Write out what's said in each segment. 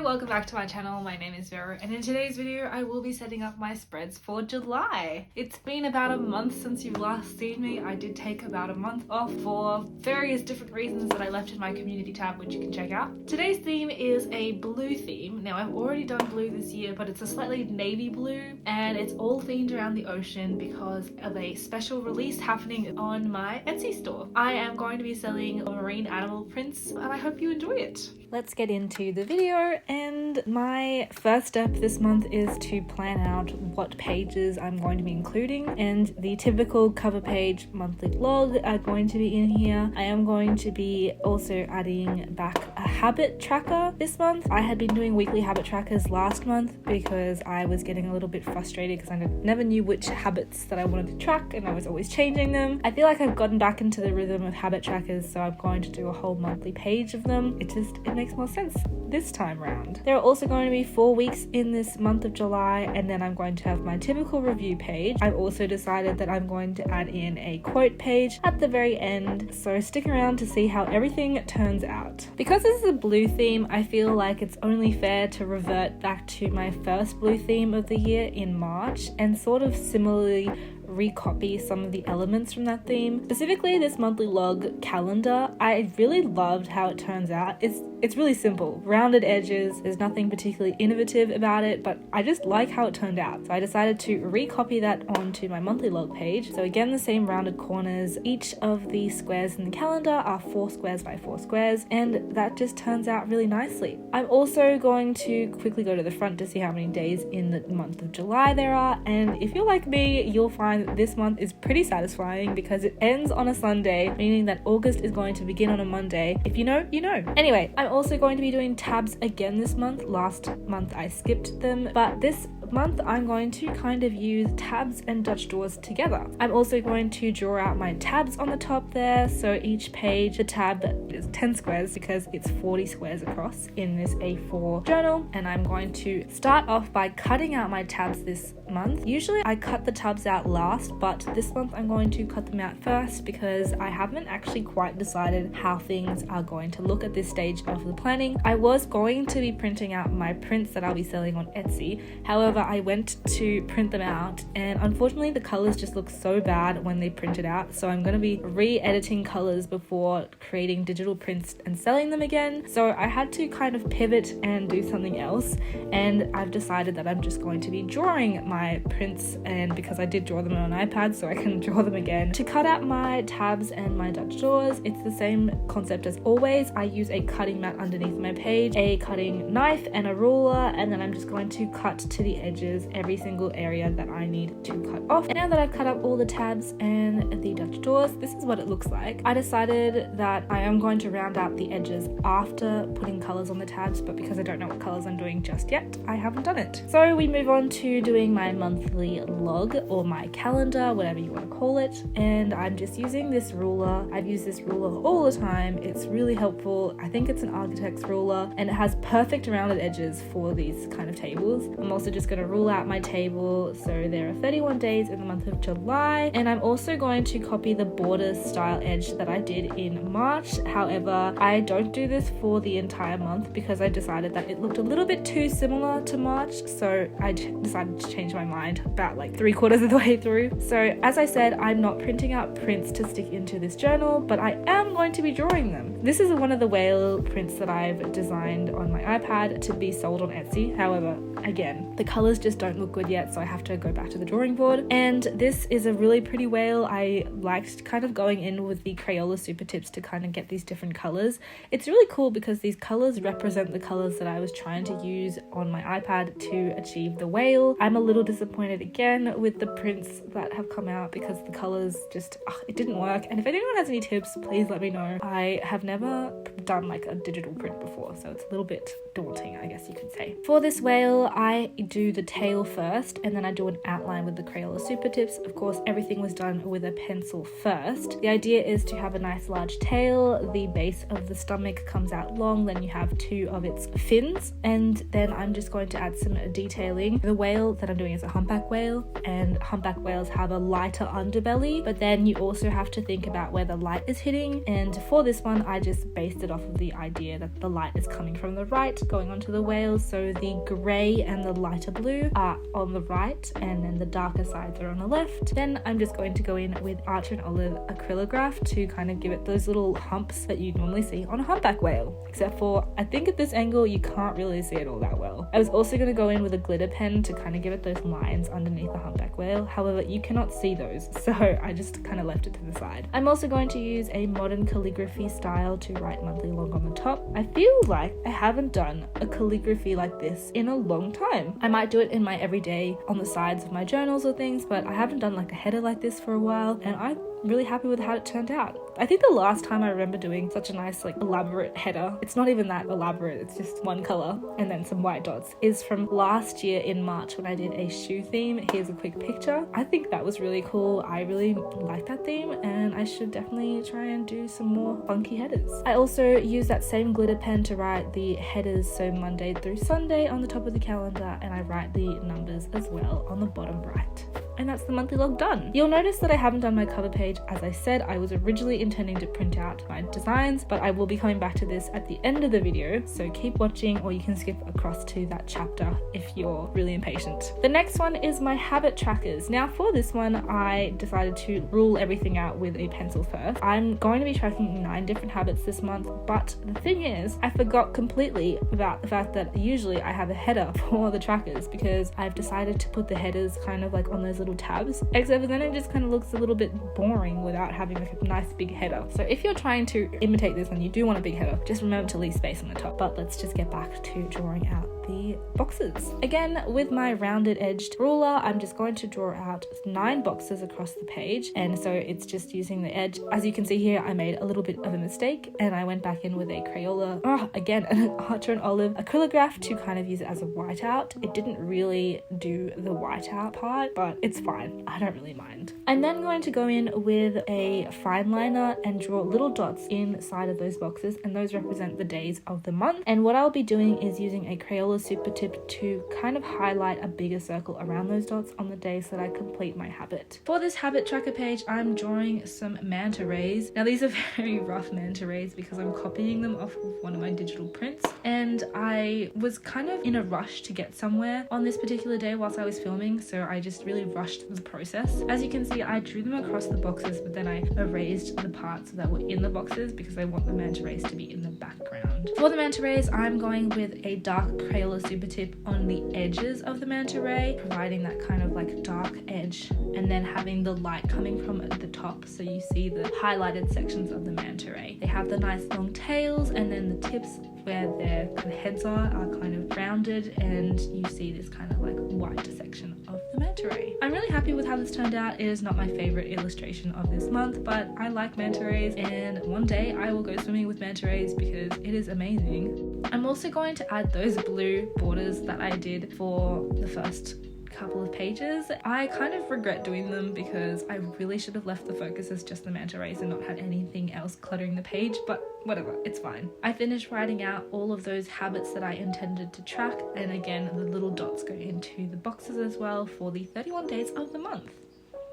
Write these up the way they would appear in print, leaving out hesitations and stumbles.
Hello, welcome back to my channel. My name is Vero, and in today's video I will be setting up my spreads for July. It's been about a month since you've last seen me. I did take about a month off for various different reasons that I left in my community tab, which you can check out. Today's theme is a blue theme. Now I've already done blue this year, but it's a slightly navy blue and it's all themed around the ocean because of a special release happening on my Etsy store. I am going to be selling marine animal prints and I hope you enjoy it. Let's get into the video, and my first step this month is to plan out what pages I'm going to be including, and the typical cover page monthly vlog are going to be in here. I am going to be also adding back a habit tracker this month. I had been doing weekly habit trackers last month because I was getting a little bit frustrated because I never knew which habits that I wanted to track and I was always changing them. I feel like I've gotten back into the rhythm of habit trackers, so I'm going to do a whole monthly page of them. It makes more sense this time round. There are also going to be 4 weeks in this month of July, and then I'm going to have my typical review page. I've also decided that I'm going to add in a quote page at the very end, so stick around to see how everything turns out. Because this is a blue theme, I feel like it's only fair to revert back to my first blue theme of the year in March and sort of similarly recopy some of the elements from that theme. Specifically this monthly log calendar, I really loved how it turns out. It's really simple, rounded edges, there's nothing particularly innovative about it, but I just like how it turned out. So I decided to recopy that onto my monthly log page. So again, the same rounded corners. Each of the squares in the calendar are 4 squares by 4 squares, and that just turns out really nicely. I'm also going to quickly go to the front to see how many days in the month of July there are, and if you're like me, you'll find this month is pretty satisfying because it ends on a Sunday, meaning that August is going to begin on a Monday. If you know, you know. Anyway, I'm also going to be doing tabs again this month. Last month I skipped them, but this month I'm going to kind of use tabs and Dutch doors together. I'm also going to draw out my tabs on the top there, so each page, the tab is 10 squares because it's 40 squares across in this A4 journal, and I'm going to start off by cutting out my tabs this month. Usually I cut the tabs out last, but this month I'm going to cut them out first because I haven't actually quite decided how things are going to look at this stage of the planning. I was going to be printing out my prints that I'll be selling on Etsy. However, I went to print them out and unfortunately the colors just look so bad when they print it out, so I'm going to be re-editing colors before creating digital prints and selling them again. So I had to kind of pivot and do something else, and I've decided that I'm just going to be drawing my prints, and because I did draw them on an iPad, so I can draw them again. To cut out my tabs and my Dutch doors, it's the same concept as always. I use a cutting mat underneath my page, a cutting knife and a ruler, and then I'm just going to cut to the edges every single area that I need to cut off. And now that I've cut up all the tabs and the Dutch doors, this is what it looks like. I decided that I am going to round out the edges after putting colors on the tabs, but because I don't know what colors I'm doing just yet, I haven't done it. So we move on to doing my monthly log or my calendar, whatever you want to call it, and I'm just using this ruler. I've used this ruler all the time. It's really helpful. I think it's an architect's ruler and it has perfect rounded edges for these kind of tables. I'm also just going to rule out my table, so there are 31 days in the month of July, and I'm also going to copy the border style edge that I did in March. However, I don't do this for the entire month because I decided that it looked a little bit too similar to March, so I decided to change my mind about like 3/4 of the way through. So as I said, I'm not printing out prints to stick into this journal, but I am going to be drawing them. This is one of the whale prints that I've designed on my iPad to be sold on Etsy. However, again, the colors just don't look good yet, so I have to go back to the drawing board. And this is a really pretty whale. I liked kind of going in with the Crayola Supertips to kind of get these different colors. It's really cool because these colors represent the colors that I was trying to use on my iPad to achieve the whale. I'm a little disappointed again with the prints that have come out because the colors just, it didn't work. And if anyone has any tips, please let me know. I have never done like a digital print before, so it's a little bit daunting, I guess you could say. For this whale, I do the tail first and then I do an outline with the Crayola Supertips. Of course, everything was done with a pencil first. The idea is to have a nice large tail. The the base of the stomach comes out long, then you have 2 of its fins, and then I'm just going to add some detailing. The whale that I'm doing is a humpback whale, and humpback whales have a lighter underbelly, but then you also have to think about where the light is hitting, and for this one I just based it off of the idea that the light is coming from the right going onto the whales, so the grey and the lighter blue are on the right and then the darker sides are on the left. Then I'm just going to go in with Archer and Olive acrylograph to kind of give it those little humps that you normally see on a humpback whale, except for I think at this angle you can't really see it all that well. I was also going to go in with a glitter pen to kind of give it those lines underneath the humpback whale, however you cannot see those, so I just kind of left it to the side. I'm also going to use a modern calligraphy style to write monthly log on the top. I feel like I haven't done a calligraphy like this in a long time. I might do it in my everyday on the sides of my journals or things, but I haven't done like a header like this for a while, and I'm really happy with how it turned out. I think the last time I remember doing such a nice like elaborate header, it's not even that elaborate, it's just one color and then some white dots, is from last year in March when I did a shoe theme. Here's a quick picture. I think that was really cool. I really like that theme and I should definitely try and do some more funky headers. I also use that same glitter pen to write the headers, so Monday through Sunday on the top of the calendar, and I write the numbers as well on the bottom right. And that's the monthly log done. You'll notice that I haven't done my cover page. As I said, I was originally intending to print out my designs, but I will be coming back to this at the end of the video, so keep watching, or you can skip across to that chapter if you're really impatient. The next one is my habit trackers. Now for this one, I decided to rule everything out with a pencil first. I'm going to be tracking 9 different habits this month, but the thing is, I forgot completely about the fact that usually I have a header for the trackers, because I've decided to put the headers kind of like on those little tabs, except then it just kind of looks a little bit boring without having like a nice big header. So if you're trying to imitate this and you do want a big header, just remember to leave space on the top. But let's just get back to drawing out the boxes. Again, with my rounded edged ruler, I'm just going to draw out 9 boxes across the page, and so it's just using the edge. As you can see here, I made a little bit of a mistake and I went back in with a Crayola, again an Archer and Olive acrylograph to kind of use it as a whiteout. It didn't really do the whiteout part, but it's fine. I don't really mind. I'm then going to go in with a fine liner and draw little dots inside of those boxes, and those represent the days of the month. And what I'll be doing is using a Crayola Supertip to kind of highlight a bigger circle around those dots on the days that I complete my habit. For this habit tracker page, I'm drawing some manta rays. Now these are very rough manta rays because I'm copying them off of one of my digital prints, and I was kind of in a rush to get somewhere on this particular day whilst I was filming, so I just really rushed the process. As you can see, I drew them across the boxes, but then I erased the parts that were in the boxes because I want the manta rays to be in the background. For the manta rays, I'm going with a dark Crayola Supertip on the edges of the manta ray, providing that kind of like dark edge, and then having the light coming from at the top so you see the highlighted sections of the manta ray. They have the nice long tails, and then the tips where their kind of heads are kind of rounded, and you see this kind of like white section of the manta ray. I'm really happy with how this turned out. It is not my favorite illustration of this month, but I like manta rays, and one day I will go swimming with manta rays because it is amazing. I'm also going to add those blue borders that I did for the first couple of pages. I kind of regret doing them because I really should have left the focus as just the manta rays and not had anything else cluttering the page, but whatever, it's fine. I finished writing out all of those habits that I intended to track, and again the little dots go into the boxes as well for the 31 days of the month.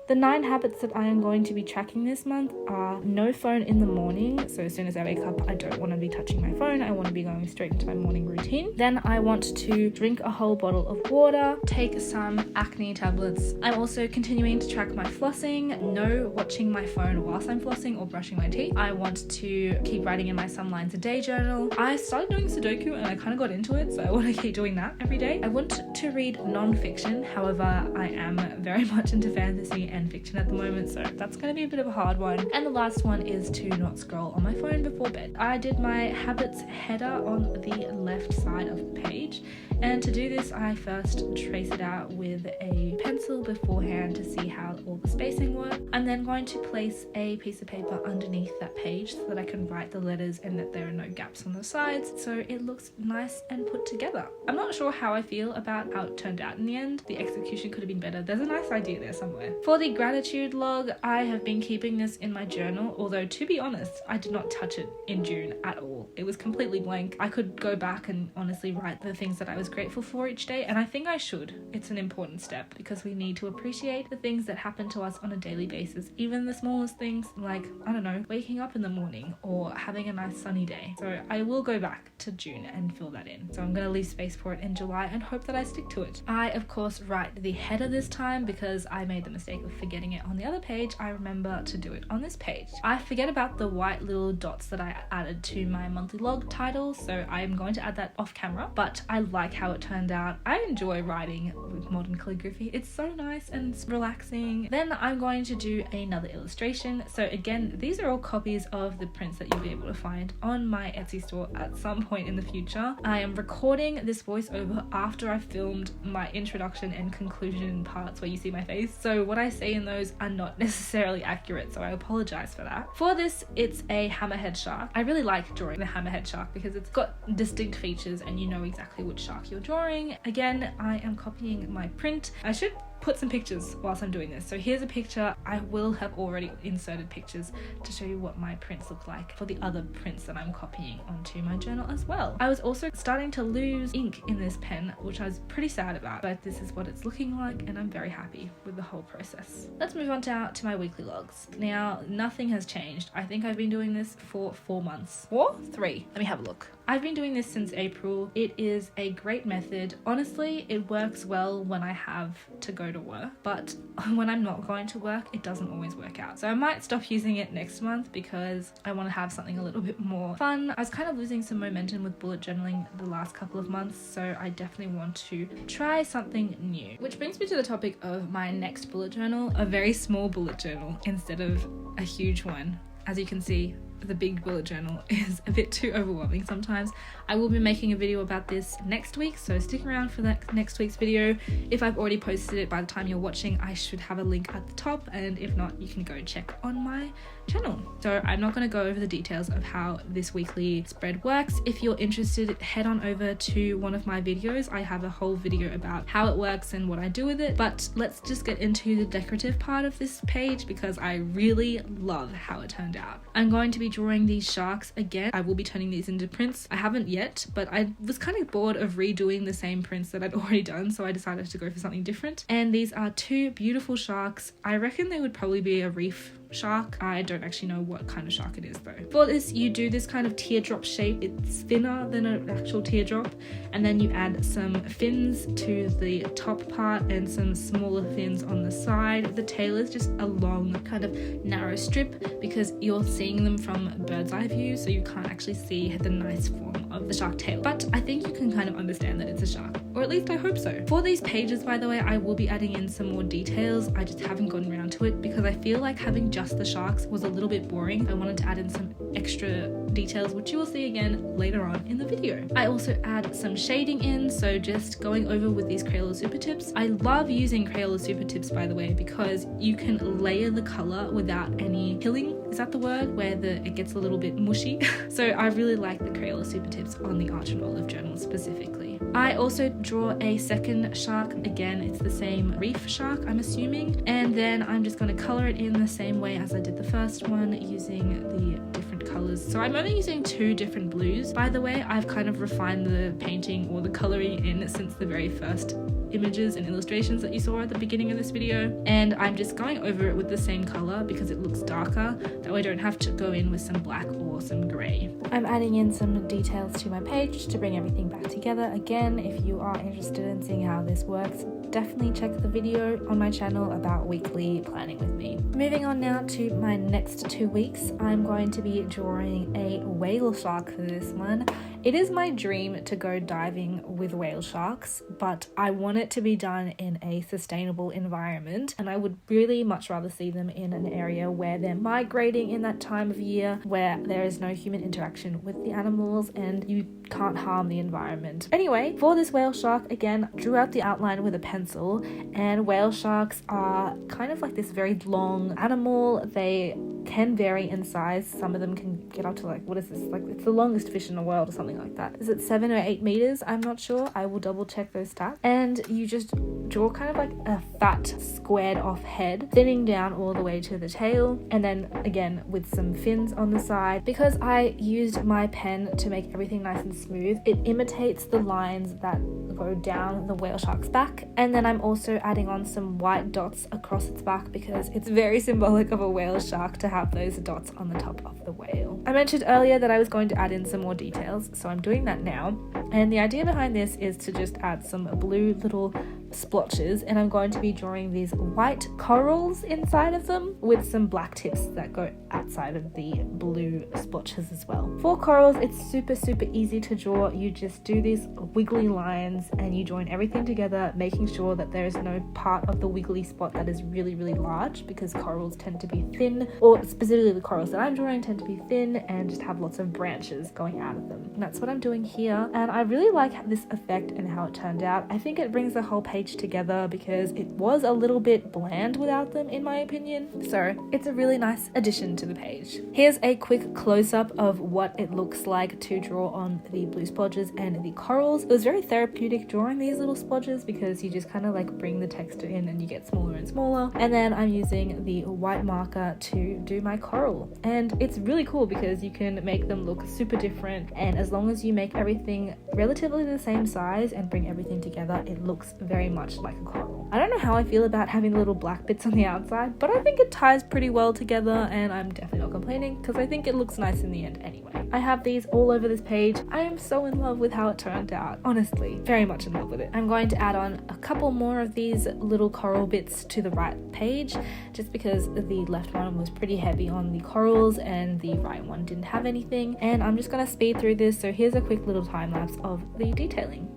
The 9 habits that I am going to be tracking this month are no phone in the morning. So as soon as I wake up, I don't want to be touching my phone. I want to be going straight into my morning routine. Then I want to drink a whole bottle of water, take some acne tablets. I'm also continuing to track my flossing, no watching my phone whilst I'm flossing or brushing my teeth. I want to keep writing in my some lines a day journal. I started doing Sudoku and I kind of got into it, so I want to keep doing that every day. I want to read non-fiction. However, I am very much into fantasy and fiction at the moment, so that's going to be a bit of a hard one. And the last one is to not scroll on my phone before bed. I did my habits header on the left side of the page, And to do this, I first trace it out with a pencil beforehand to see how all the spacing works. I'm then going to place a piece of paper underneath that page so that I can write the letters and that there are no gaps on the sides, so it looks nice and put together. I'm not sure how I feel about how it turned out in the end. The execution could have been better. There's a nice idea there somewhere. For the gratitude log, I have been keeping this in my journal, although to be honest, I did not touch it in June at all. It was completely blank. I could go back and honestly write the things that I was grateful for each day, and I think I should. It's an important step because we need to appreciate the things that happen to us on a daily basis, even the smallest things like, I don't know, waking up in the morning or having a nice sunny day. So I will go back to June and fill that in. So I'm going to leave space for it in July and hope that I stick to it. I of course write the header this time because I made the mistake of forgetting it on the other page. I remember to do it on this page. I forget about the white little dots that I added to my monthly log title, so I'm going to add that off camera, but I like how it turned out. I enjoy writing with modern calligraphy. It's so nice and it's relaxing. Then I'm going to do another illustration. So again, these are all copies of the prints that you'll be able to find on my Etsy store at some point in the future. I am recording this voiceover after I filmed my introduction and conclusion parts where you see my face, so what I say in those are not necessarily accurate, so I apologize for that. For this, it's a hammerhead shark. I really like drawing the hammerhead shark because it's got distinct features and you know exactly which shark you're drawing. Again, I am copying my print. I should put some pictures whilst I'm doing this. So here's a picture. I will have already inserted pictures to show you what my prints look like for the other prints that I'm copying onto my journal as well. I was also starting to lose ink in this pen, which I was pretty sad about, but this is what it's looking like and I'm very happy with the whole process. Let's move on to my weekly logs. Now, nothing has changed. I think I've been doing this for 4 months. Or 3. Let me have a look. I've been doing this since April. It is a great method. Honestly, it works well when I have to go to work, but when I'm not going to work, it doesn't always work out. So I might stop using it next month because I want to have something a little bit more fun. I was kind of losing some momentum with bullet journaling the last couple of months, so I definitely want to try something new. Which brings me to the topic of my next bullet journal, a very small bullet journal instead of a huge one. As you can see, the big bullet journal is a bit too overwhelming sometimes. I will be making a video about this next week, so stick around for that next week's video. If I've already posted it by the time you're watching, I should have a link at the top, and if not, you can go check on my channel. So I'm not going to go over the details of how this weekly spread works. If you're interested, head on over to one of my videos. I have a whole video about how it works and what I do with it, but let's just get into the decorative part of this page because I really love how it turned out. I'm going to be drawing these sharks again. I will be turning these into prints. I haven't yet, but I was kind of bored of redoing the same prints that I'd already done, so I decided to go for something different. And these are 2 beautiful sharks. I reckon they would probably be a reef shark. I don't actually know what kind of shark it is though. For this, you do this kind of teardrop shape. It's thinner than an actual teardrop, and then you add some fins to the top part and some smaller fins on the side. The tail is just a long kind of narrow strip because you're seeing them from bird's eye view, so you can't actually see the nice form of the shark tail, but I think you can kind of understand that it's a shark, or at least I hope so. For these pages, by the way, I will be adding in some more details. I just haven't gotten around to it because I feel like having just the sharks was a little bit boring. I wanted to add in some extra details, which you will see again later on in the video. I also add some shading in, so just going over with these Crayola Supertips. I love using Crayola Supertips, by the way, because you can layer the color without any pilling. Is that the word? Where it gets a little bit mushy. So I really like the Crayola Supertips on the Art and Olive journal specifically. I also draw a second shark. Again, it's the same reef shark, I'm assuming. And then I'm just going to color it in the same way as I did the first one, using the different colors. So I'm only using 2 different blues. By the way, I've kind of refined the painting or the coloring in since the very first images and illustrations that you saw at the beginning of this video, and I'm just going over it with the same color because it looks darker. That way I don't have to go in with some black or some grey. I'm adding in some details to my page to bring everything back together. Again, if you are interested in seeing how this works, definitely check the video on my channel about weekly planning with me. Moving on now to my next 2 weeks, I'm going to be drawing a whale shark for this one. It is my dream to go diving with whale sharks, but I want it to be done in a sustainable environment, and I would really much rather see them in an area where they're migrating in that time of year, where there is no human interaction with the animals and you can't harm the environment. Anyway, for this whale shark, again, drew out the outline with a pencil, and whale sharks are kind of like this very long animal. They can vary in size. Some of them can get up to like, what is this? Like, it's the longest fish in the world or something like that. Is it 7 or 8 meters? I'm not sure. I will double check those stats. And you just draw kind of like a fat squared off head, thinning down all the way to the tail, and then again with some fins on the side. Because I used my pen to make everything nice and smooth, it imitates the lines that go down the whale shark's back. And then I'm also adding on some white dots across its back because it's very symbolic of a whale shark to have those dots on the top of the whale. I mentioned earlier that I was going to add in some more details, so I'm doing that now. And the idea behind this is to just add some blue little splotches, and I'm going to be drawing these white corals inside of them with some black tips that go outside of the blue splotches as well. For corals, it's super easy to draw. You just do these wiggly lines and you join everything together, making sure that there is no part of the wiggly spot that is really large, because corals tend to be thin, or specifically the corals that I'm drawing tend to be thin and just have lots of branches going out of them. And that's what I'm doing here, and I really like this effect and how it turned out. I think it brings the whole page together because it was a little bit bland without them, in my opinion. So it's a really nice addition to the page. Here's a quick close-up of what it looks like to draw on the blue splodges and the corals. It was very therapeutic drawing these little splodges because you just kind of like bring the texture in and you get smaller and smaller. And then I'm using the white marker to do my coral, and it's really cool because you can make them look super different, and as long as you make everything relatively the same size and bring everything together, it looks very much like a coral. I don't know how I feel about having little black bits on the outside, but I think it ties pretty well together, and I'm definitely not complaining because I think it looks nice in the end anyway. I have these all over this page. I am so in love with how it turned out, honestly, very much in love with it. I'm going to add on a couple more of these little coral bits to the right page, just because the left one was pretty heavy on the corals and the right one didn't have anything, and I'm just going to speed through this. So here's a quick little time lapse of the detailing.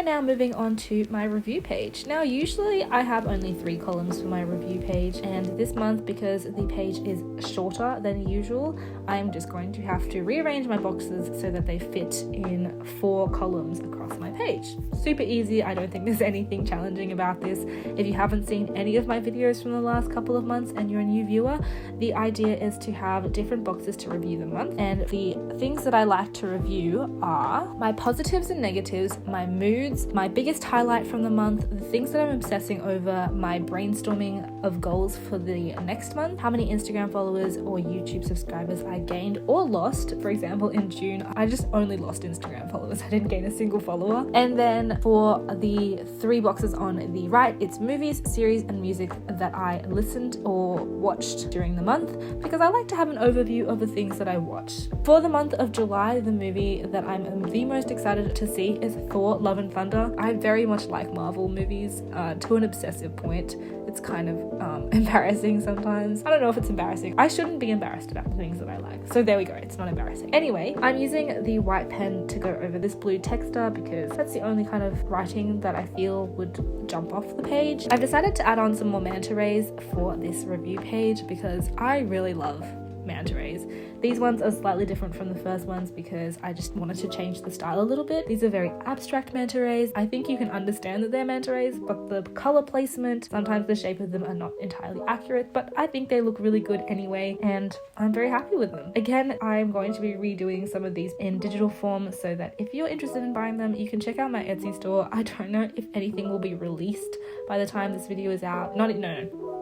Now moving on to my review page. Now usually I have only 3 columns for my review page, and this month, because the page is shorter than usual, I'm just going to have to rearrange my boxes so that they fit in 4 columns across my page. Super easy. I don't think there's anything challenging about this. If you haven't seen any of my videos from the last couple of months and you're a new viewer, the idea is to have different boxes to review the month, and the things that I like to review are my positives and negatives, my moods, my biggest highlight from the month, the things that I'm obsessing over, my brainstorming of goals for the next month, how many Instagram followers or YouTube subscribers I gained or lost. For example, in June, I just only lost Instagram followers. I didn't gain a single follower. And then for the 3 boxes on the right, it's movies, series, and music that I listened or watched during the month, because I like to have an overview of the things that I watched. For the month of July, the movie that I'm the most excited to see is Thor: Love and Thunder. I very much like Marvel movies to an obsessive point. It's kind of embarrassing sometimes. I don't know if it's embarrassing. I shouldn't be embarrassed about the things that I like. So there we go. It's not embarrassing. Anyway, I'm using the white pen to go over this blue texture because that's the only kind of writing that I feel would jump off the page. I've decided to add on some more manta rays for this review page because I really love manta rays. These ones are slightly different from the first ones because I just wanted to change the style a little bit. These are very abstract manta rays. I think you can understand that they're manta rays, but the color placement, sometimes the shape of them are not entirely accurate, but I think they look really good anyway, and I'm very happy with them. Again, I'm going to be redoing some of these in digital form so that if you're interested in buying them, you can check out my Etsy store. I don't know if anything will be released by the time this video is out.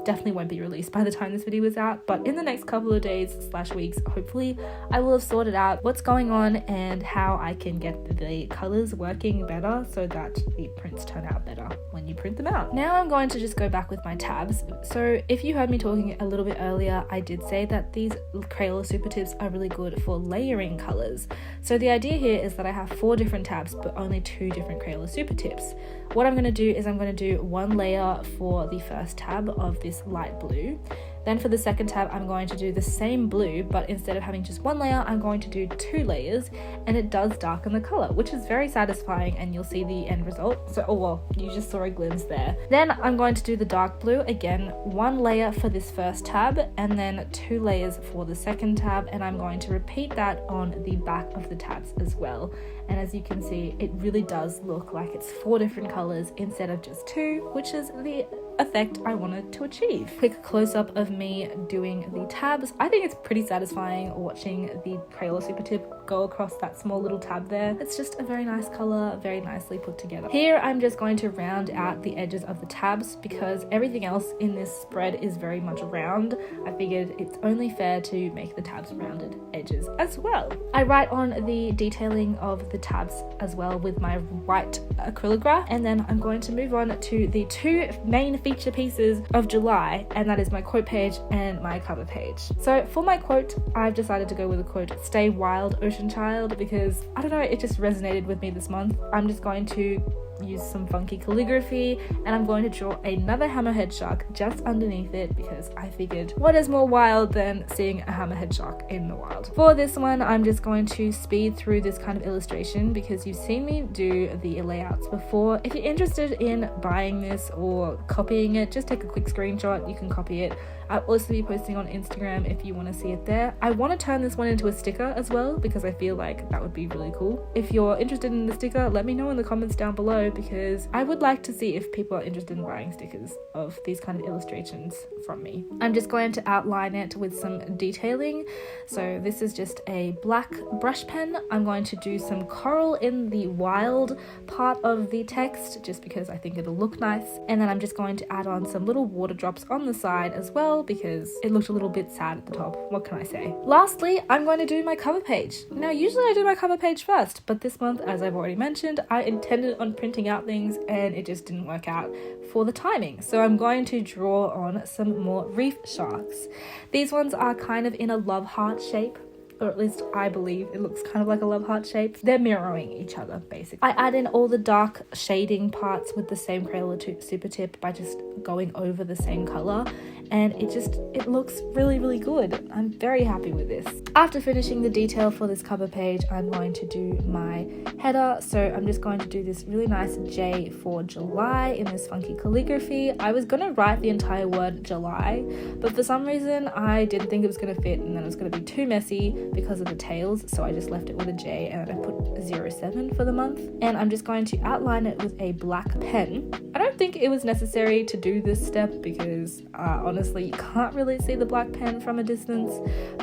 Definitely won't be released by the time this video is out, but in the next couple of days / weeks, hopefully I will have sorted out what's going on and how I can get the colors working better so that the prints turn out better when when you print them out. Now I'm going to just go back with my tabs. So if you heard me talking a little bit earlier, I did say that these Crayola Supertips are really good for layering colors. So the idea here is that I have 4 different tabs but only 2 different Crayola Supertips. What I'm going to do is I'm going to do 1 layer for the first tab of this light blue. Then for the second tab, I'm going to do the same blue, but instead of having just 1 layer, I'm going to do 2 layers, and it does darken the color, which is very satisfying, and you'll see the end result. So, oh well, you just saw a glimpse there. Then I'm going to do the dark blue, again, 1 layer for this first tab, and then 2 layers for the second tab, and I'm going to repeat that on the back of the tabs as well. And as you can see, it really does look like it's 4 different colors instead of just 2, which is the effect I wanted to achieve. Quick close-up of me doing the tabs. I think it's pretty satisfying watching the Crayola Supertip go across that small little tab there. It's just a very nice color, very nicely put together. Here I'm just going to round out the edges of the tabs because everything else in this spread is very much round. I figured it's only fair to make the tabs rounded edges as well. I write on the detailing of the tabs as well with my white acrylic graph, and then I'm going to move on to the 2 main feature pieces of July, and that is my quote page and my cover page. So for my quote, I've decided to go with a quote, "Stay wild, ocean child," because I don't know, it just resonated with me this month. I'm just going to use some funky calligraphy, and I'm going to draw another hammerhead shark just underneath it because I figured what is more wild than seeing a hammerhead shark in the wild. For this one, I'm just going to speed through this kind of illustration because you've seen me do the layouts before. If you're interested in buying this or copying it, just take a quick screenshot. You can copy it. I'll also be posting on Instagram if you want to see it there. I want to turn this one into a sticker as well because I feel like that would be really cool. If you're interested in the sticker, let me know in the comments down below because I would like to see if people are interested in buying stickers of these kind of illustrations from me. I'm just going to outline it with some detailing. So this is just a black brush pen. I'm going to do some coral in the wild part of the text just because I think it'll look nice. And then I'm just going to add on some little water drops on the side as well because it looked a little bit sad at the top. What can I say? Lastly, I'm going to do my cover page. Now, usually I do my cover page first, but this month, as I've already mentioned, I intended on printing out things and it just didn't work out for the timing. So I'm going to draw on some more reef sharks. These ones are kind of in a love heart shape, or at least I believe it looks kind of like a love heart shape. They're mirroring each other, basically. I add in all the dark shading parts with the same Crayola Supertip by just going over the same color, and it looks really, really good. I'm very happy with this. After finishing the detail for this cover page, I'm going to do my header. So I'm just going to do this really nice J for July in this funky calligraphy. I was gonna write the entire word July, but for some reason I didn't think it was gonna fit, and then it was gonna be too messy because of the tails, so I just left it with a J and I put 07 for the month. And I'm just going to outline it with a black pen. I don't think it was necessary to do this step because honestly you can't really see the black pen from a distance,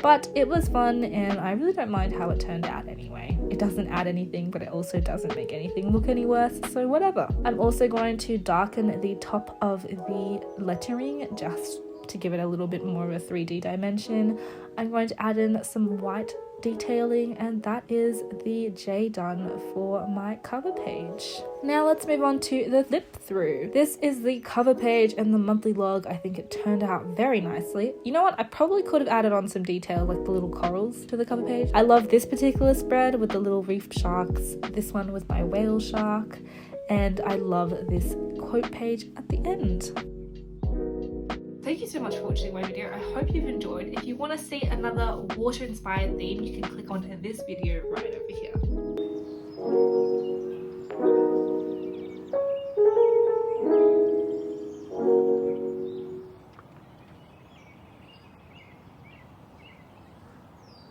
but it was fun and I really don't mind how it turned out anyway. It doesn't add anything, but it also doesn't make anything look any worse, so whatever. I'm also going to darken the top of the lettering just to give it a little bit more of a 3D dimension. I'm going to add in some white detailing, and that is the J done for my cover page. Now let's move on to the flip through. This is the cover page and the monthly log. I think it turned out very nicely. You know what? I probably could have added on some detail like the little corals to the cover page. I love this particular spread with the little reef sharks, this one with my whale shark, and I love this quote page at the end. Thank you so much for watching my video. I hope you've enjoyed. If you want to see another water inspired theme, you can click on this video right over here.